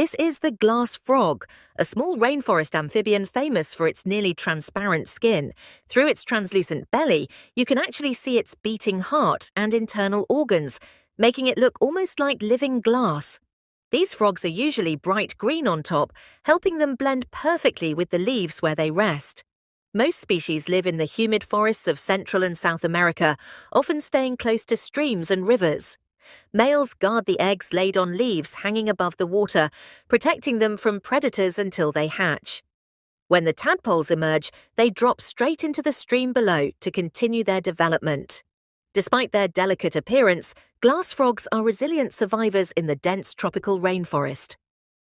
This is the glass frog, a small rainforest amphibian famous for its nearly transparent skin. Through its translucent belly, you can actually see its beating heart and internal organs, making it look almost like living glass. These frogs are usually bright green on top, helping them blend perfectly with the leaves where they rest. Most species live in the humid forests of Central and South America, often staying close to streams and rivers. Males guard the eggs laid on leaves hanging above the water, protecting them from predators until they hatch. When the tadpoles emerge, they drop straight into the stream below to continue their development. Despite their delicate appearance, glass frogs are resilient survivors in the dense tropical rainforest.